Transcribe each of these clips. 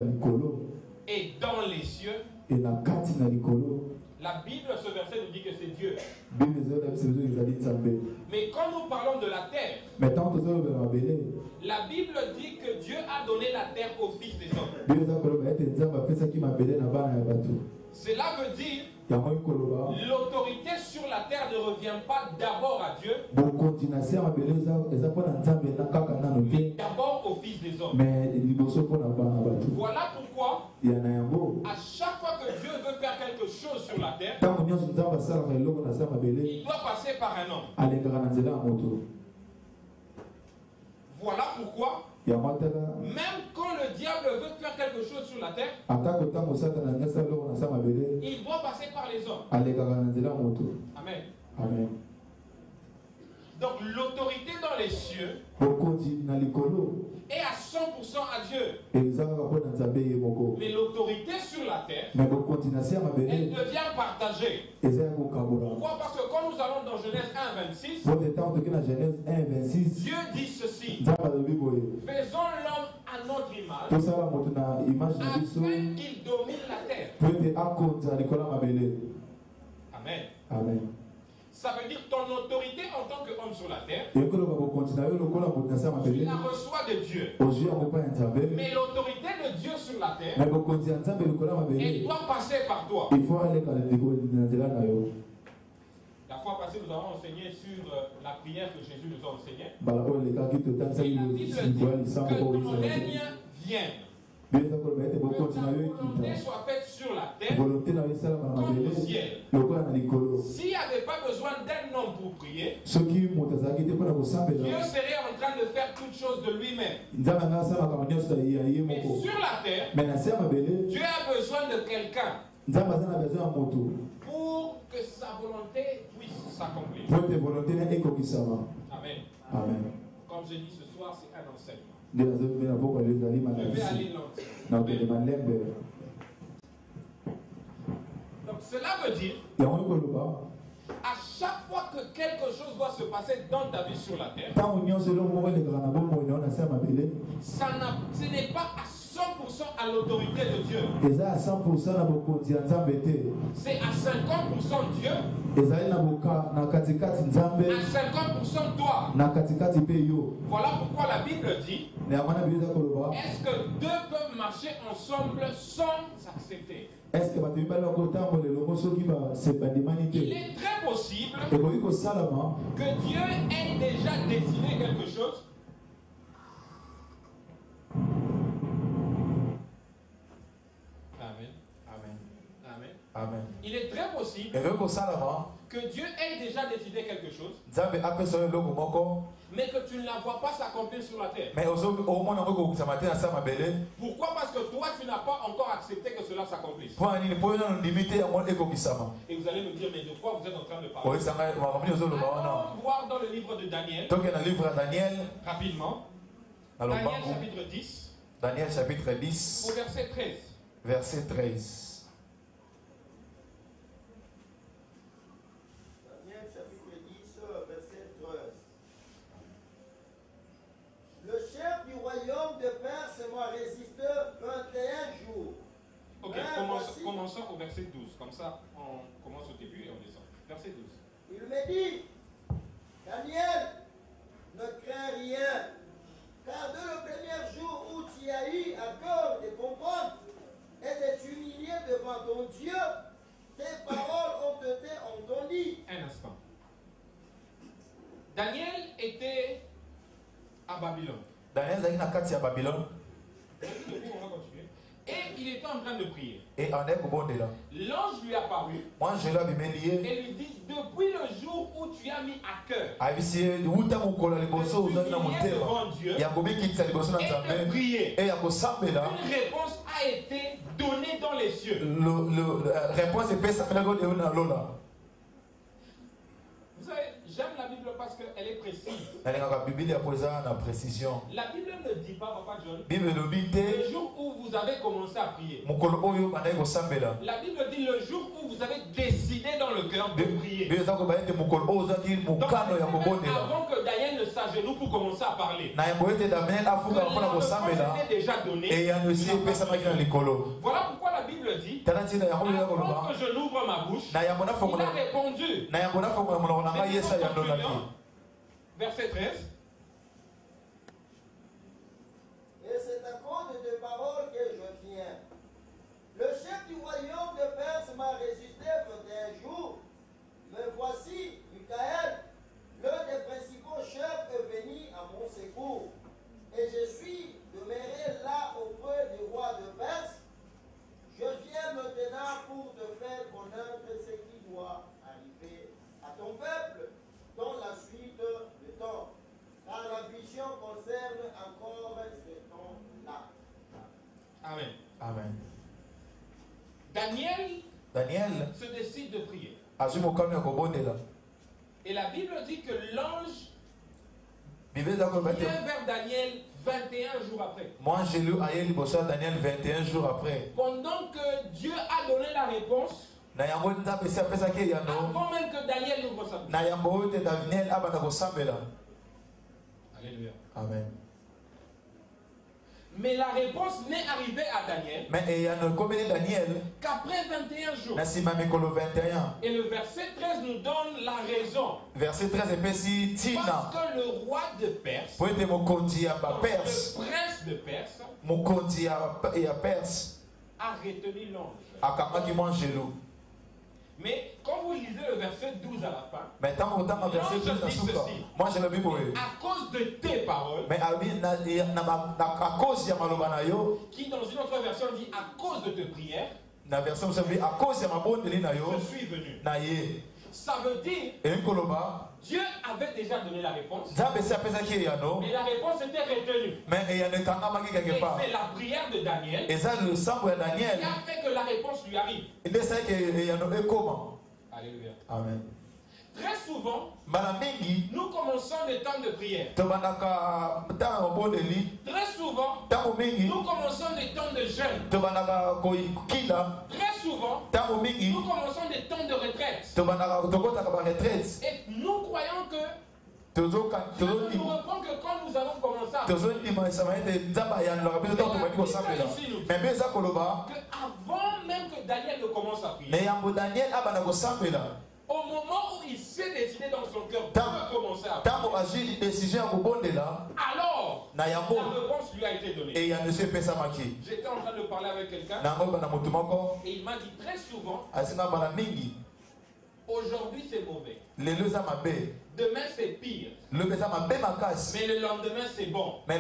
et dans les cieux. La Bible, ce verset nous dit que c'est Dieu. Mais quand nous parlons de la terre, la Bible dit que Dieu a donné la terre aux fils des hommes. Cela veut dire l'autorité sur la terre ne revient pas d'abord à Dieu, mais d'abord aux fils des hommes. Voilà pourquoi à chaque fois que Dieu veut faire quelque chose sur la terre, il doit passer par un homme. Voilà pourquoi même quand le diable veut faire quelque chose sur la terre, il doit passer par les hommes. Amen. Amen. Donc l'autorité dans les cieux est à 100% à Dieu. Mais l'autorité sur la terre, elle devient partagée. Pourquoi? Parce que quand nous allons dans Genèse 1:26, Dieu dit ceci: faisons l'homme à notre image, afin qu'il domine la terre. Amen. Amen. Ça veut dire ton autorité en tant qu'homme sur la terre, tu la reçois de Dieu. Mais l'autorité de Dieu sur la terre, elle doit passer par toi. La fois passée, nous avons enseigné sur la prière que Jésus nous a enseignée. Et la Bible dit que ton règne vienne. Que ta volonté soit faite sur la terre comme au ciel. S'il n'y avait pas besoin d'un homme pour prier, Dieu serait en train de faire toutes choses de lui-même. Mais sur la terre, Dieu a besoin de quelqu'un pour que sa volonté puisse s'accomplir. Amen. Amen. Comme je dis ce soir, c'est un enseignement. Je vais aller lentement. Donc cela veut dire, à chaque fois que quelque chose doit se passer dans ta vie sur la terre, ce n'est pas à 100% à l'autorité de Dieu. C'est à 50% Dieu, à 50% toi. Voilà pourquoi la Bible dit, est-ce que deux peuvent marcher ensemble sans s'accepter? Il est très possible que Dieu ait déjà décidé quelque chose. Amen. Amen. Amen. Amen. Il est très possible que Dieu ait déjà décidé quelque chose, mais que tu ne la vois pas s'accomplir sur la terre. Pourquoi? Parce que toi, tu n'as pas encore accepté que cela s'accomplisse. Et vous allez me dire, mais de quoi vous êtes en train de parler? Allons voir dans le livre de Daniel. Rapidement. Daniel chapitre 10. Daniel chapitre 10. Au verset 13. Verset 13. Le chef du royaume de Perse m'a résisté 21 jours. Ok, commençons au verset 12. Comme ça, on commence au début et on descend. Verset 12. Il me dit, Daniel, ne crains rien, car dès le premier jour où tu as eu à cœur de comprendre et de t'humilier devant ton Dieu, tes paroles ont été entendues. Un instant. Daniel était à Babylone. Daniel est à Babylone. On va continuer. Et il était en train de prier. Et l'ange lui apparut et lui dit, depuis le jour où tu as mis à cœur devant Dieu et de prier, une réponse a été donnée dans les cieux. Vous savez, j'aime la Bible parce qu'elle est précise. La Bible ne dit pas, Papa John, le jour où vous avez commencé à prier. La Bible dit le jour où vous avez décidé dans le cœur de prier. Donc, avant que Daniel ne s'agenouille pour commencer à parler. Que l'ordre était déjà donné. Voilà pourquoi la Bible dit, avant que je n'ouvre ma bouche, il a répondu. Verset 13. Et c'est à cause de tes paroles que je viens. Le chef du royaume de Perse m'a résisté un jour. Me voici, Michael, l'un des principaux chefs est venu à mon secours. Et je suis demeuré là auprès du roi de Perse. Je viens maintenant pour te faire connaître ce qui doit arriver à ton peuple dans la suite du temps. Car la vision concerne encore ce temps-là. Amen. Amen. Daniel se décide de prier. Et la Bible dit que l'ange vient vers Daniel 21 jours après. Moi, j'ai lu Daniel 21 jours après. Pendant que Dieu a donné la réponse, avant même que Daniel n'ouvre sa bouche. Alléluia. Amen. Mais la réponse n'est arrivée à Daniel qu'après 21 jours. Et le verset 13 nous donne la raison. Verset 13 parce que le roi de Perse, le prince de Perse, a retenu l'ange. Mais quand vous lisez le verset 12 à la fin, l'ange dit ceci. À cause de tes paroles, qui dans une autre version dit à cause de tes prières, je suis venu. Ça veut dire Dieu avait déjà donné la réponse. Et la réponse était retenue. Et c'est la prière de Daniel qui a fait que la réponse lui arrive. Alléluia. Amen. Très souvent, nous commençons le temps de prière. Très souvent, nous commençons le temps de jeûne. Très souvent, nous commençons le temps de retraite. Et nous croyons que Dieu nous reprend que quand nous allons commencer à prier. Avant même que Daniel ne commence à prier, au moment où il s'est décidé dans son cœur de commencer à prier, alors la réponse lui a été donnée. J'étais en train de parler avec quelqu'un et il m'a dit très souvent, aujourd'hui c'est mauvais, demain c'est pire, mais le lendemain c'est bon. Mais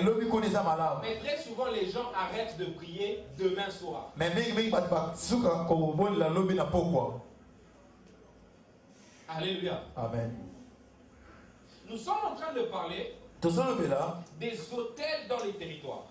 très souvent les gens arrêtent de prier demain soir. Alléluia. Amen. Nous sommes en train de parler des hôtels dans les territoires.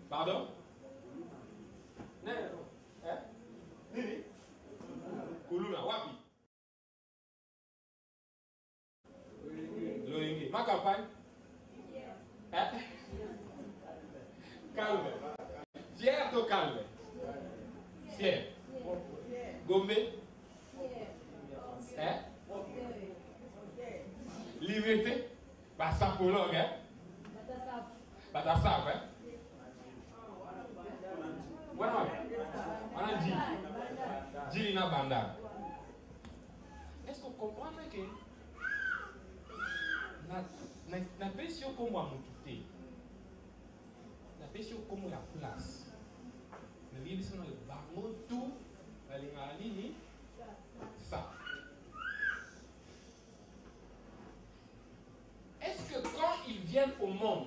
Pardon? Nini? Kuluna, wapi? Loinge. Ma campagne? Calme. Fier to calme. Fier. Gombe? Liberté? Passapolog, Batasap, Voilà. On a dit. Jirina Banda. Est-ce qu'on comprend que na pesio comme à mututé, na pesio comme la place, le livre c'est dans le barreau tout, la ligne ça. Est-ce que quand ils viennent au monde,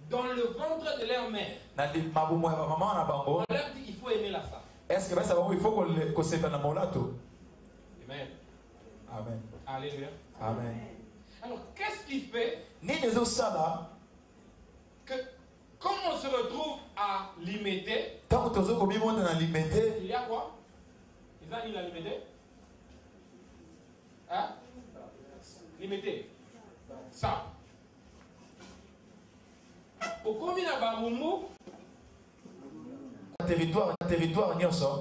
dans le ventre de leur mère, on leur dit il faut aimer la femme. Est-ce que ça va, il faut qu'on se fasse un molato? Amen. Amen. Alléluia. Amen. Alors, qu'est-ce qui fait que quand on se retrouve à limiter, il y a quoi? Ils ont dit la limiter? Hein? Les mettez. Ça. Pour combien territoire,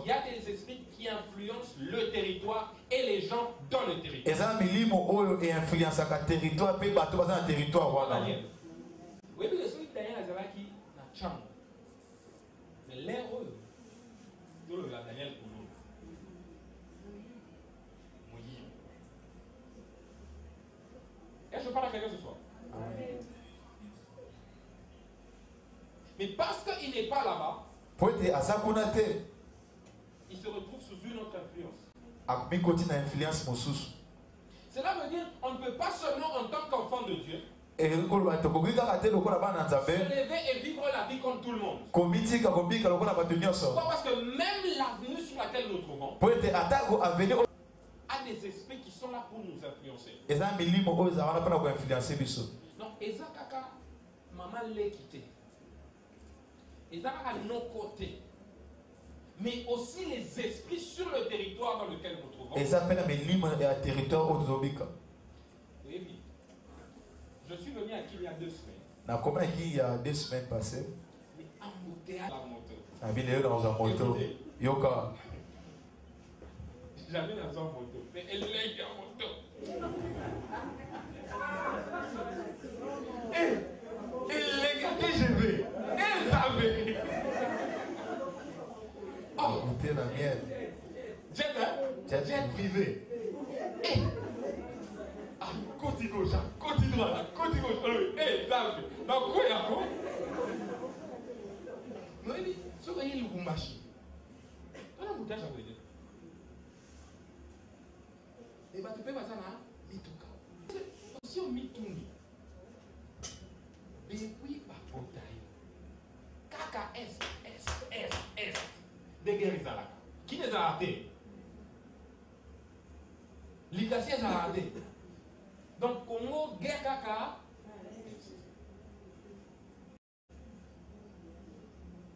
il y a des esprits qui influencent le territoire et les gens dans le territoire. Et influence le territoire, puis bateau dans le territoire. Oui, mais celui Daniel Azalaki n'a chang. Mais l'heureux, tout le Daniel pour nous. Est-ce que je parle à quelqu'un ce soir? Mais parce qu'il n'est pas là-bas, il se retrouve sous une autre influence. Cela veut dire qu'on ne peut pas seulement en tant qu'enfant de Dieu se lever et vivre la vie comme tout le monde. Pourquoi? Parce que même l'avenue sur laquelle nous trouvons a des esprits qui sont là pour nous influencer. Donc, Eza Kaka, maman l'a quitté. Eza Kaka nos côtés. Mais aussi les esprits sur le territoire dans lequel nous trouvons. Oui. Je suis venu à qui il y a 2 semaines. Il y a 2 semaines passées. Mais embouteillage la moto. J'avais dans une moto. Mais elle est en moto. Et les gars que je vais, elle savait. Oh, goûter la mienne. Jet privé. Ah, côté gauche, côté droite, côté gauche. Eh, ça, dans quoi il y a quoi? Non, il dit, ce que il est machine. On a un boutage à vous dire. Et bah, tu peux passer là, mitouka. Aussi, on mitouni. Et puis, bah, potaille. Kaka, S. Des guerres, ils ont qui les a ratés? L'Icatie les a ratés. Donc, Congo, guerre Kaka.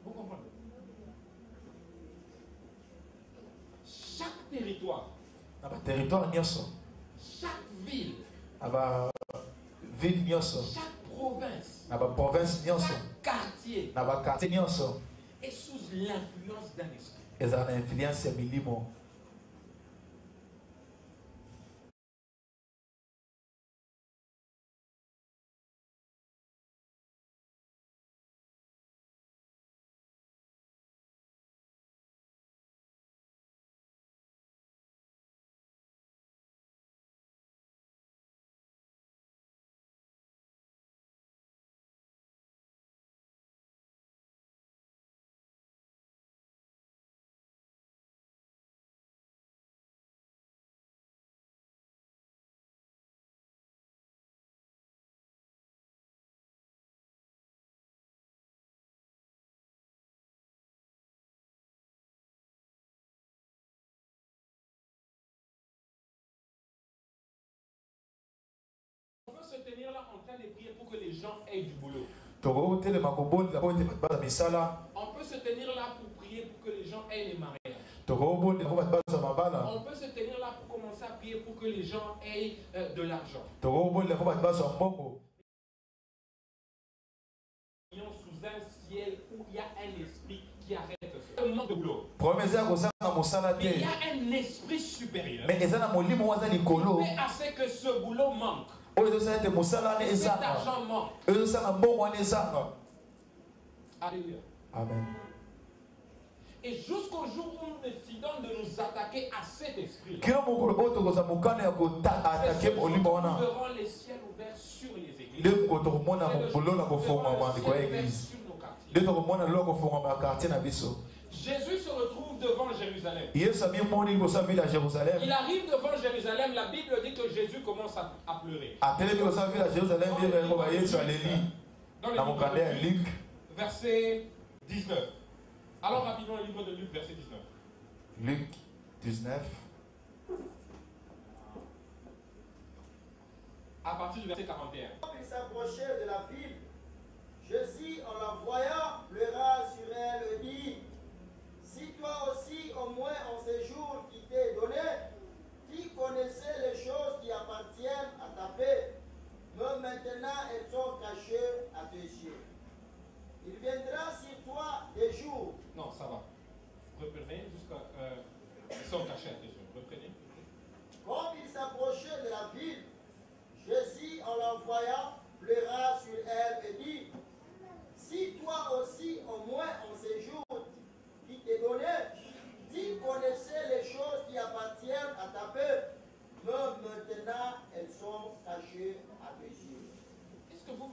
Vous comprenez? Chaque territoire. Chaque ville. Chaque province. Chaque quartier. Et sous l'influence d'un esprit. On peut se tenir là en train de prier pour que les gens aient du boulot. On peut se tenir là pour prier pour que les gens aient les mariages. On peut se tenir là pour commencer à prier pour que les gens aient de l'argent. Sous un ciel où il y a un esprit qui arrête ce manque de boulot. Mais il y a un esprit supérieur qui fait à ce que ce boulot manque. Cet argent manque. Alléluia. Amen. Et jusqu'au jour où nous décidons de nous attaquer à cet esprit, nous verrons les ciels ouverts sur les églises. Sur nos quartiers. Jésus se retrouve devant Jérusalem. Il arrive devant Jérusalem. La Bible dit que Jésus commence à pleurer. Dans le livre de Luc, verset 19. Alors rapidement le livre de Luc, verset 19. Luc 19. À partir du verset 41. Il s'approchait de la ville. Jésus, en la voyant, pleura sur elle et dit: si toi aussi, au moins en ces jours qui t'est donné, qui connaissais les choses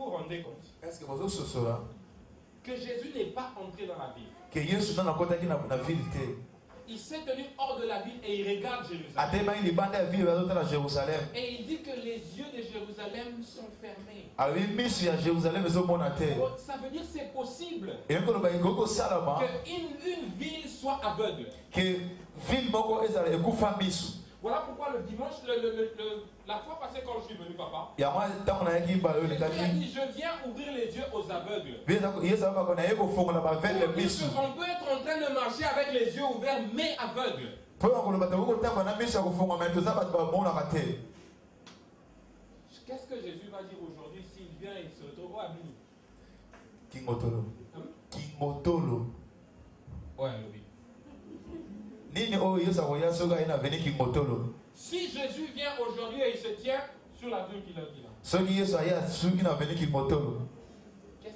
vous rendez compte est-ce que vous savez cela? Que Jésus n'est pas entré dans la ville. Que Jésus n'a pas entré dans la ville. Il s'est tenu hors de la ville et il regarde Jérusalem. Et il dit que les yeux de Jérusalem sont fermés. Ça veut dire que c'est possible qu'une ville soit aveugle. Voilà pourquoi le dimanche, la fois passée quand je suis venu, papa, il a dit, je viens ouvrir les yeux aux aveugles. On peut être en train de marcher avec les yeux ouverts, mais aveugles. Qu'est-ce que Jésus va dire aujourd'hui s'il vient et se retrouve à Bini? Kingotolo. Ouais, oui. Si Jésus vient aujourd'hui et il se tient sur la rue qu'il a dit là, qu'est-ce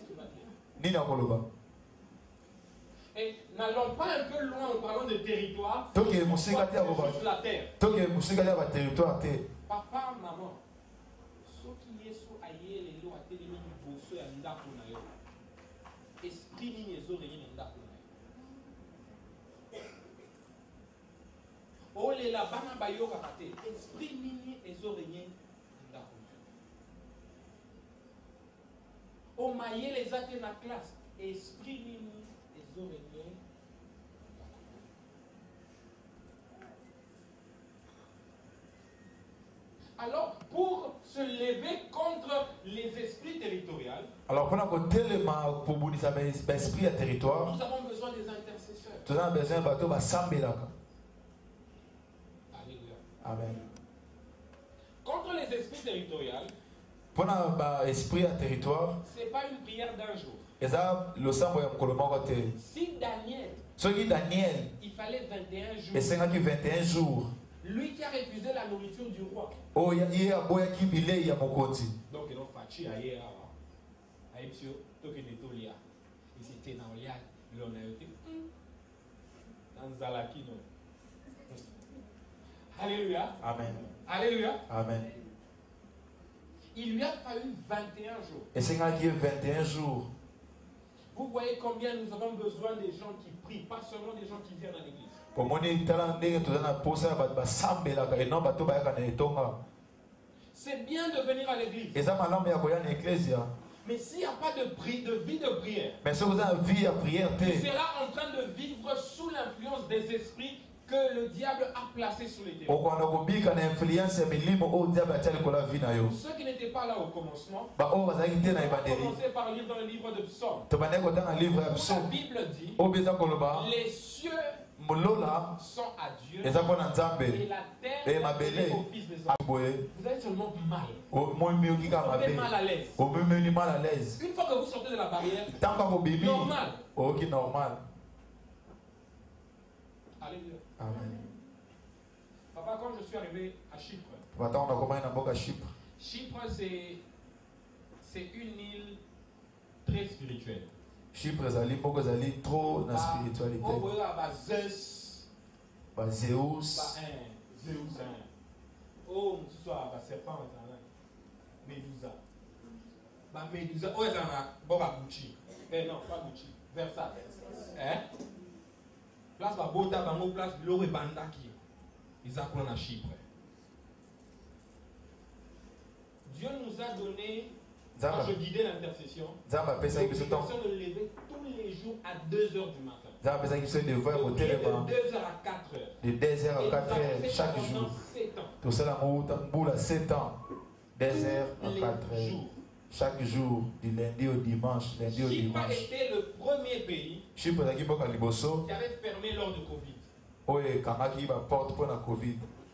qu'il va dire? Et n'allons pas un peu loin en parlant de territoire, juste la terre. Papa, maman, ceux qui sont ailleurs, les lois, les bosseux, et esprit, les oreilles, oh les la bana bayo kakate esprit nini ezorenye ndako o maye les ate na classe esprit nini ezorenye. Alors pour se lever contre les esprits territoriaux, alors pour esprit à territoire, nous avons besoin des intercesseurs. Nous avons besoin de bateau Amen. Contre les esprits territoriaux, pour esprit à territoire, ce n'est pas une prière d'un jour. Si Daniel, il fallait 21 jours. Lui qui a refusé la nourriture du roi. Donc il a fait Alléluia. Amen. Alléluia. Amen. Il lui a fallu 21 jours. Et c'est quand il y a 21 jours. Vous voyez combien nous avons besoin des gens qui prient, pas seulement des gens qui viennent à l'église. C'est bien de venir à l'église. Mais s'il n'y a pas de vie de prière, tu seras en train de vivre sous l'influence des esprits que le diable a placés sur les terrains. Ceux qui n'étaient pas là au commencement, on va commencer par lire dans le livre de Psaume. La Bible dit, les cieux sont à Dieu et la terre est au Fils des hommes. Vous avez seulement mal. Vous êtes mal à l'aise. Une fois que vous sortez de la barrière, normal. Alléluia. Amen. Papa, quand je suis arrivé à Chypre, Chypre c'est une île très spirituelle. Chypre est trop dans la spiritualité. Zeus. Zeus. Oh, ce soir, serpent. Médusa. Médusa. Oh, il y a Gucci. Non, pas Gucci. Versace. Place Bota, place Lore Bandaki. Ils apprennent à Chypre. Dieu nous a donné, quand je guidais l'intercession, l'obligation de lever tous les jours à 2h du matin. De 2h à 4h. De 2h à 4h chaque jour. 7 ans. Tout ça, la 7 ans. 2h à 4h. Chaque jour, du lundi au dimanche. Chypre était le premier pays qui avait fermé lors de Covid.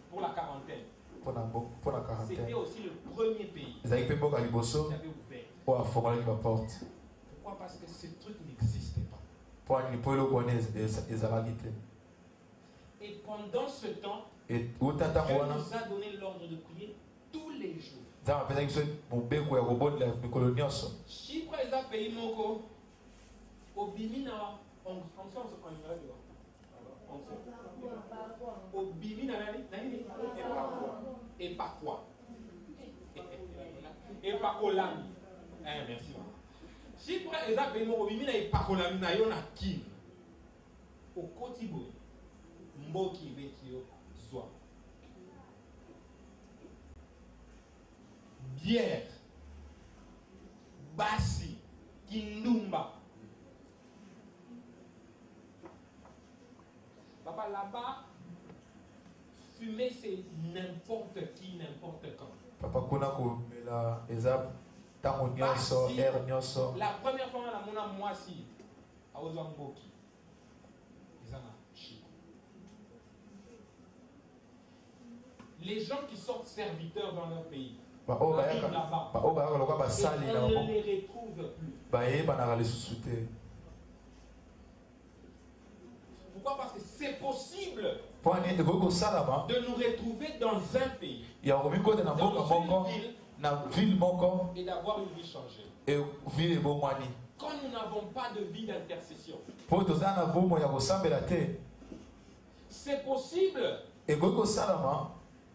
Pour la quarantaine. C'était aussi le premier pays qui avait ouvert. Pourquoi? Parce que ce truc n'existait pas. Et pendant ce temps, Dieu nous a donné l'ordre de prier tous les jours. Chypre est un pays moko. Obimina, on Obimina, et pas quoi. Et pas Olami. Merci. Si pour exemple, il y a pas qui au quotidien, Mboki Bekio Zwa. Bière, Bassi, Kindumba. Papa, là-bas, fumer c'est n'importe qui, n'importe quand. Papa, Konako, la Ezab, Tango Nyoso, Air Nyoso. La première fois, on a moi si, à Ozamboki. Les gens qui sont serviteurs dans leur pays, on ne les retrouve plus. Pourquoi? Parce que c'est possible de nous retrouver dans un pays, dans une ville, et d'avoir une vie changée. Quand nous n'avons pas de vie d'intercession, c'est possible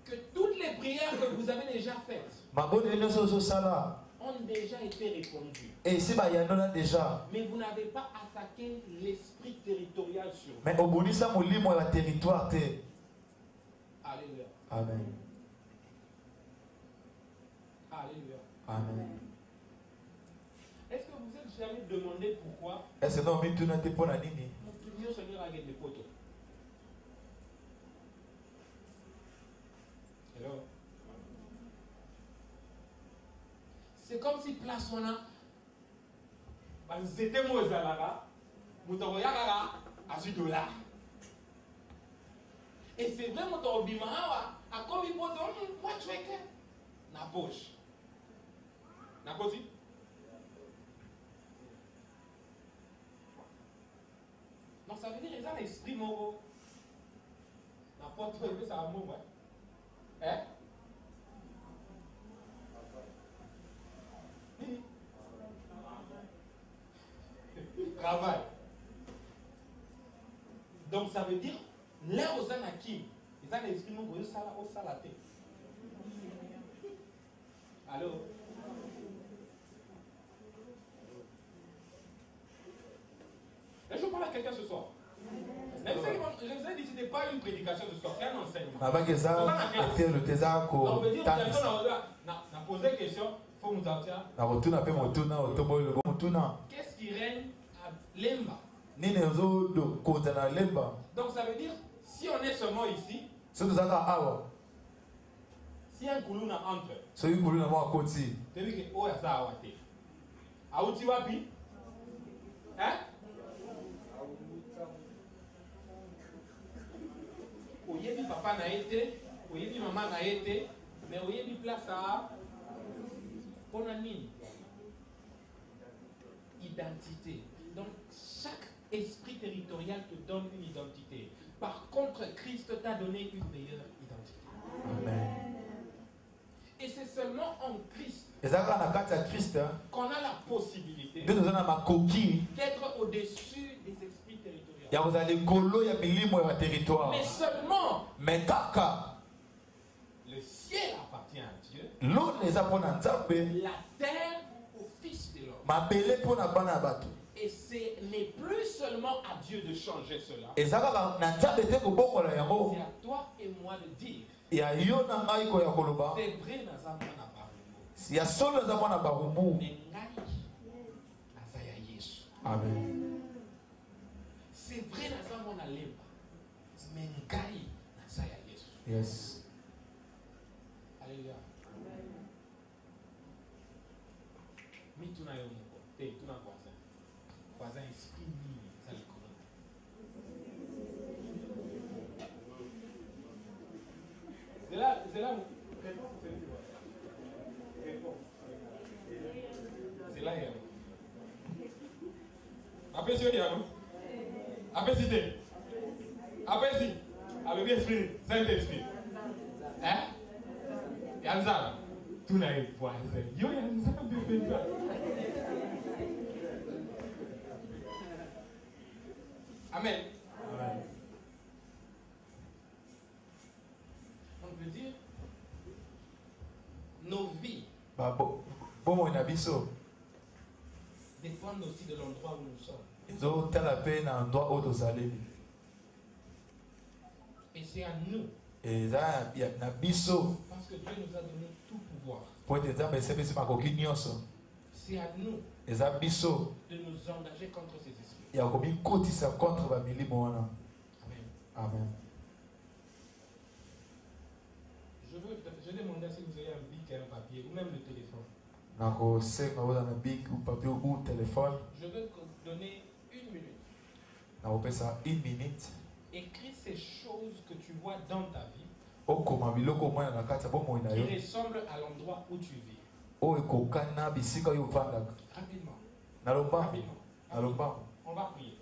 que toutes les prières que vous avez déjà faites ont déjà été répondues. Mais vous n'avez pas attaqué l'esprit territorial sur vous. Alléluia. Amen. Alléluia. Amen. Est-ce que vous êtes jamais demandé pourquoi Est-ce que nous Seigneur a gagné des poteaux? Hello? C'est comme si place on a c'était moi Zalara, Moutoyara, Azudola. Et c'est vrai, Moutobimawa, à comme il peut donner, quoi tu es que? Na poche. Na côté? Donc ça veut dire qu'ils ont l'esprit moro. N'importe quoi, ça va mourir. Hein? Travail. Donc ça veut dire, là aux anakim, ils ont l'esprit moro, ils ont salaté. Allô? Et je parle à quelqu'un ce soir. Même si je vous ai dit que ce n'était pas une prédication ce soir, c'est un enseignement. Donc, on veut dire que on posé question, il faut nous dire. Qu'est-ce qui règne à Lemba? Donc ça veut dire, si on est seulement ici, si un koulouna entre, c'est dire que oh ya ça awate. Aouti wapi? Hein? Oyebi papa na été, oyebi maman na été, mais oyebi place à Onanine. Identité. Donc chaque esprit territorial te donne une identité. Par contre, Christ t'a donné une meilleure identité. Amen. Et c'est seulement en Christ qu'on a la possibilité d'être au-dessus des esprits territoriaux. Mais seulement le ciel appartient à Dieu, la terre au Fils de l'homme. Et ce n'est plus seulement à Dieu de changer cela. C'est à toi et moi de dire. C'est vrai dans Barumu. Amen. C'est vrai dans mon Lemba. Mais Ngai Nazaya Yesu. Yes. Alléluia. Mais tu n'as pas tu n'as pas ça. Voisin esprit ça le connaît. C'est là c'est là après c'est là après cité après si avec l'esprit Saint-Esprit hein Yanza tout n'a eu voisin yo Yanza de faire ça. Amen. Amen. On peut dire nos vies dépendent aussi de l'endroit où nous sommes. Et c'est à nous. Parce que Dieu nous a donné tout pouvoir. C'est à nous de nous engager contre ces esprits. Amen. Amen. Je demandais si vous avez un bic et un papier ou même le téléphone. Je veux donner 1 minute. Écris ces choses que tu vois dans ta vie qui ressemblent à l'endroit où tu vis. Rapidement. On va prier.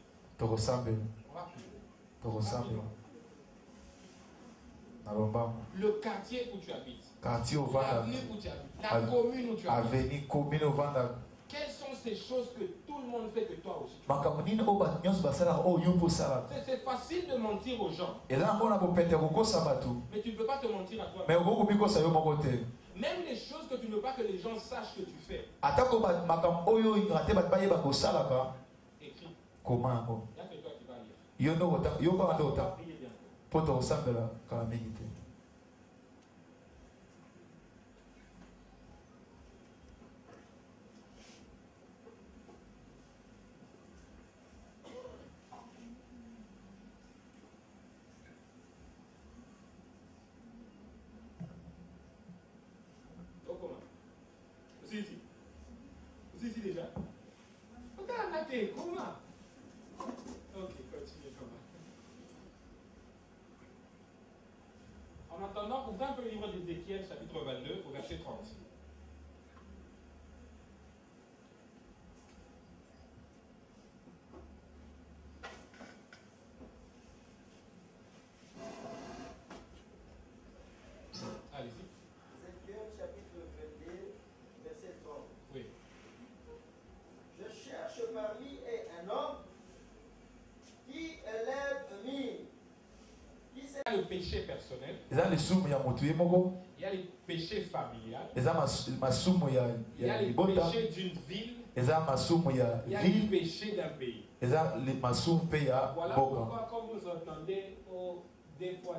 Le quartier où tu habites. L'avenue où tu habites. La commune où tu habites. Quelles sont ces choses que tout le monde fait que toi aussi tu fais? C'est facile de mentir aux gens. Mais tu ne peux pas te mentir à toi. Même les choses que tu ne veux pas que les gens sachent que tu fais. Écris. Comment? Il n'y a que toi qui vas lire. On va prier bientôt. Vous ici déjà. Regardez, comment? Ok, continuez comme ça. En attendant, ouvrez un peu le livre d'Ézéchiel, chapitre 22, au verset 30. Allez-y. Ézéchiel, chapitre 22, verset 30. Oui. Je cherche parmi un homme qui élève un mine. Il y a le péché personnel. Il y a les péchés familiales. Il y a les péchés d'une ville. Il y a les péchés d'un pays. Voilà pourquoi, comme vous entendez, des fois.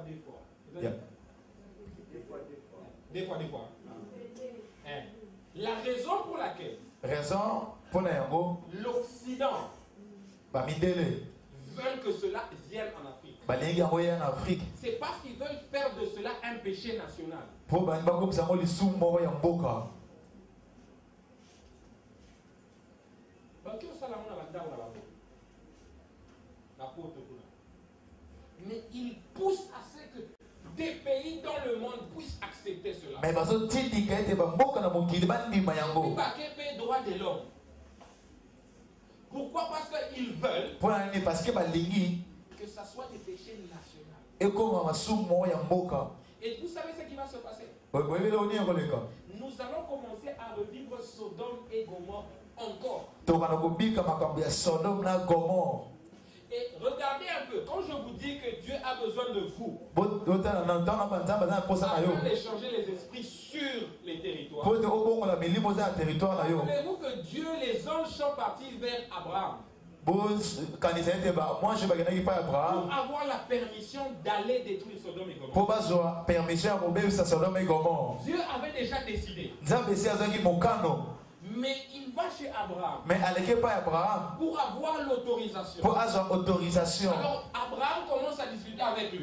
La raison pour laquelle l'Occident veulent que cela vienne en Afrique. C'est parce qu'ils veulent faire de cela un péché national. Mais ils poussent à ce que des pays dans le monde puissent accepter cela. Droit de l'homme. Pourquoi? Parce qu'ils veulent que ça soit des péchés nationaux. Et vous savez ce qui va se passer? Nous allons commencer à revivre Sodome et Gomorrhe encore. Et regardez un peu, quand je vous dis que Dieu a besoin de vous afin d'échanger les esprits sur les territoires, voulez-vous que Dieu, les anges sont partis vers Abraham pour avoir la permission d'aller détruire Sodome et Gomorrhe. Dieu avait déjà décidé. Mais il va chez Abraham pour avoir l'autorisation. Alors Abraham commence à discuter avec lui.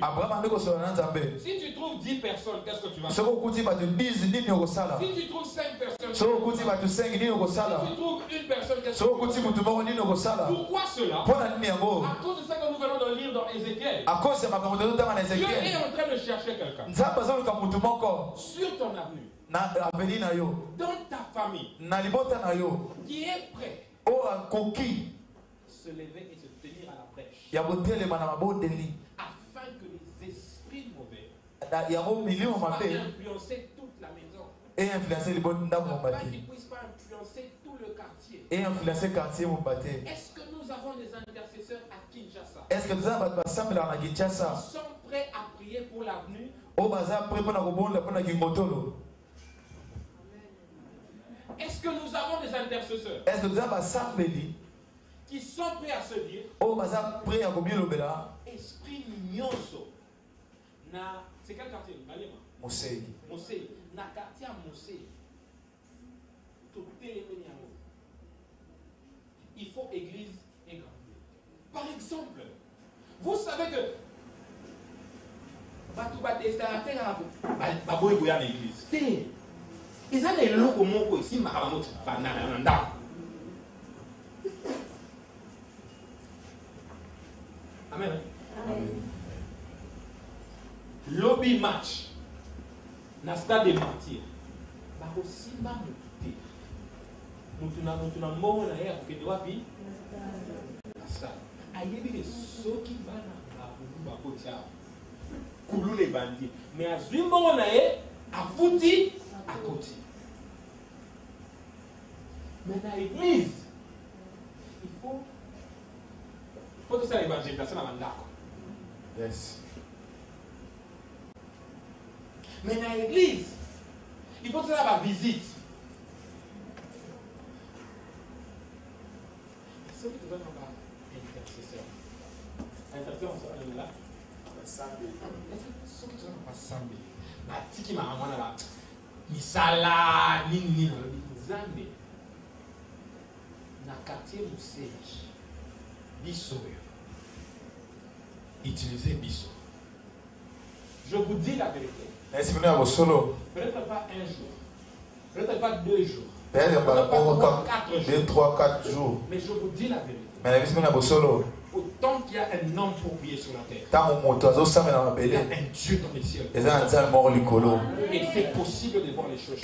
Si tu trouves 10 personnes, qu'est-ce que tu vas faire? Si tu trouves 5 personnes, si tu trouves une personne, qu'est-ce que tu vas faire? Pourquoi cela? À cause de ça que nous venons de lire dans Ézéchiel. Dieu est en train de chercher quelqu'un sur ton avenue, dans ta famille, qui est prêt se lever et se tenir à la brèche afin que les esprits mauvais soient influencer toute la maison, afin qu'ils ne puissent pas influencer tout le quartier. Est-ce que nous avons des intercesseurs à Kinshasa? Ils sont prêts à prier pour l'avenue? Est-ce que nous avons des intercesseurs Est-ce que nous avons qui sont prêts à se dire esprit nyonso na c'est quel quartier Malema Mosei na quartier à Mosei tout il faut église et grand. Par exemple, vous savez que l'église. Ils ont les locaux moko ici, Amen. Lobby match. Na stade des martyrs. Bako simba mututé. Mutuna moko na ya kokende wapi? Na stade. Ayebi les soki bana bako tia. Koulou les bandits. Mais azwi moko na ye afuti akoti. Mais dans l'église, il faut que ça évangélisation dans mandako. Yes. Mais dans l'église, il faut que ça va visite. Ceux qui doivent avoir intercesseur. Intercesseur, on est là. Ceux qui doivent avoir sambe. Tiki maman là. Misala, nini, zambe. Na quartier Moussé. Bisso. Utilisez Bisso. Je vous dis la vérité. Peut-être pas un jour. Peut-être pas 2 jours. Peut-être pas 4 jours. 3-4 jours. Mais je vous dis la vérité. Autant qu'il y a un homme pour prier sur la terre, il y a un Dieu dans les cieux. Et c'est possible de voir les choses.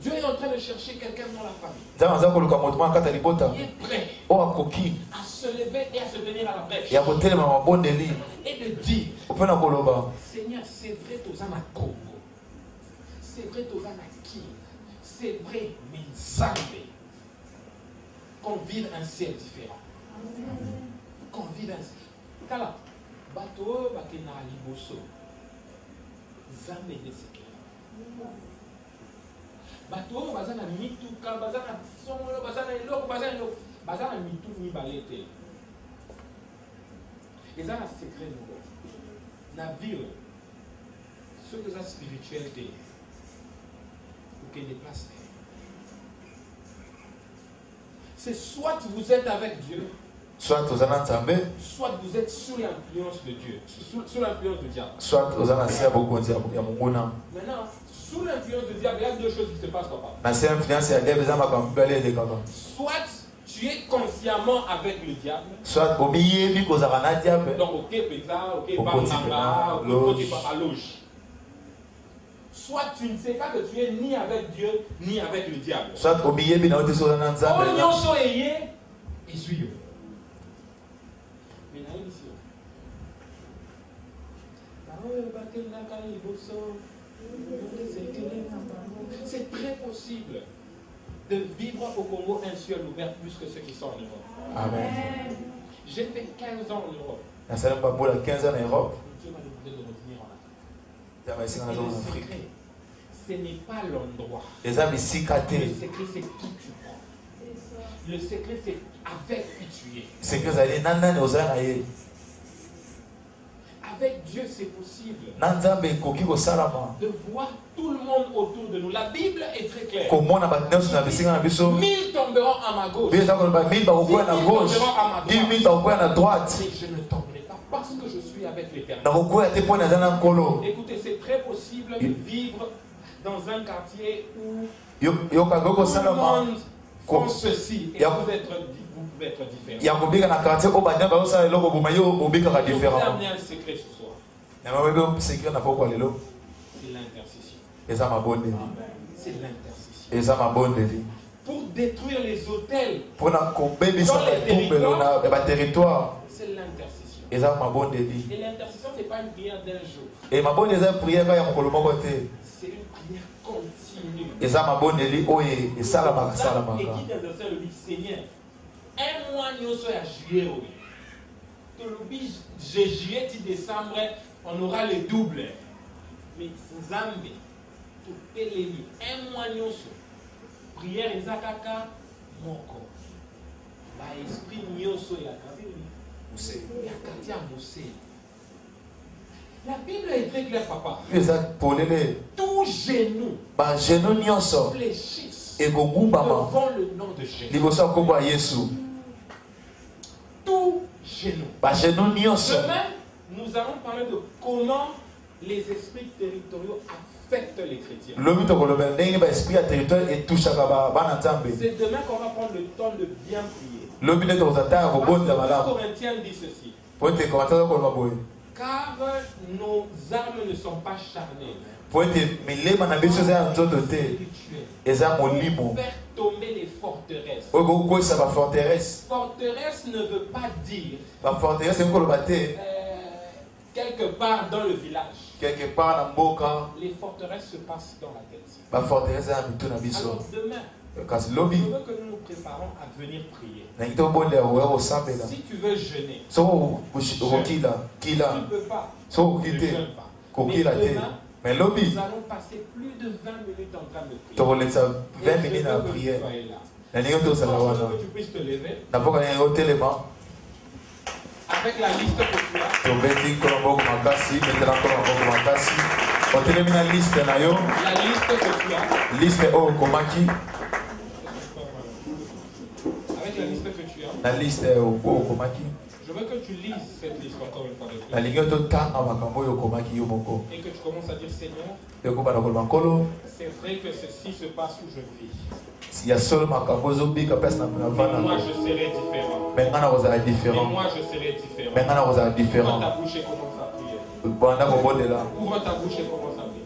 Dieu est en train de chercher quelqu'un dans la famille qui est prêt à se lever et à se tenir à la brèche et de dire Seigneur, c'est vrai aux âmes à Congo, c'est vrai aux âmes à Kin, c'est vrai, mais Zambé, qu'on vive un ciel différent. Qu'on vive un ciel. Kala, bateau, bakena liboso, Zambé de sécurité. Bateau, bazana mituka, bazana songolo, bazana eloko, bazana mitu ni balete. Et ça, c'est secret nous. La vie, ce que ça spiritualité, pour qu'elle déplace. C'est soit vous êtes avec Dieu, soit vous êtes sous l'influence de Dieu, sous l'influence du diable. Soit vous êtes maintenant, sous l'influence du diable, il y a 2 choses qui se passent, papa. Soit tu es consciemment avec le diable. Soit donc ok, banga, ok, loge. Soit tu ne sais pas que tu es ni avec Dieu ni avec le diable. Soit c'est très possible de vivre au Congo un ciel ouvert plus que ceux qui sont en Europe. Amen. J'ai fait 15 ans en Europe. Dieu m'a demandé de revenir en Afrique. Ce n'est pas l'endroit. Le secret, c'est qui tu prends. Le secret, c'est avec qui tu es. Avec Dieu, c'est possible de voir tout le monde autour de nous. La Bible est très claire. 1000 tomberont à ma gauche. 1000 tomberont à ma droite. Mais je ne tomberai pas parce que je suis avec l'Éternel. Écoutez, c'est très possible de vivre dans un quartier où tout le monde font ceci et vous pouvez être différent. Je vais amener un secret ce soir. C'est l'intercession. C'est l'intercession. Pour détruire les hôtels dans les territoires, c'est l'intercession. Et l'intercession, ce n'est pas une prière d'un jour. C'est une prière continue. Et qui dans le dit Seigneur, un mois nous sommes à juillet. Juillet, décembre, on aura le double. Mais Zambé, Un mois nyonso. Prière ezakaka moko. Ba esprit nyonso ya kabili. Mose. Ya katia mose. La Bible est très claire, papa. Tout genou. Ba genou nyonso. Fléchisse. Devant le nom de Jésus. Liboso komba Yesu. Tout genou. Ba genou nyonso. Demain, nous allons parler de comment les esprits territoriaux affectent les chrétiens. C'est demain qu'on va prendre le temps de bien prier. Corinthiens dit ceci. Car nos armes ne sont pas charnelles. Pour faire tomber les forteresses. Forteresse ne veut pas dire quelque part dans le village. Quelque part dans Boka. Les forteresses se passent dans la tête. Alors demain, je veux que nous nous préparons à venir prier. Si tu veux jeûner, tu ne peux pas. Ne jeûne pas. Mais demain, nous allons passer plus de 20 minutes en train de prier. 20 minutes à prier. Je veux que tu puisses te lever. Avec la liste que tu as. La liste que tu as. Liste Komaki. Avec la liste que tu as. La liste Komaki. Je veux que tu lises cette liste encore une fois de plus. Et que tu commences à dire Seigneur, c'est vrai que ceci se passe où je vis. Mais moi je serai différent. Mais moi je serai différent. Ouvre ta bouche et commence à prier. Ouvre ta bouche et commence à prier.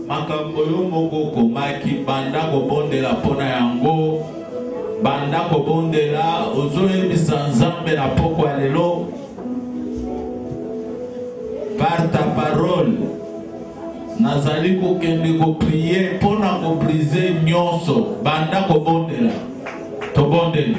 Makambo yo moko komaki banda kobondela pona yango banda kobondela ozoyebisa Nzambe na poko ya lelo par ta parole nazali kokende koprier pona kobrize nyonso banda kobondela tobondela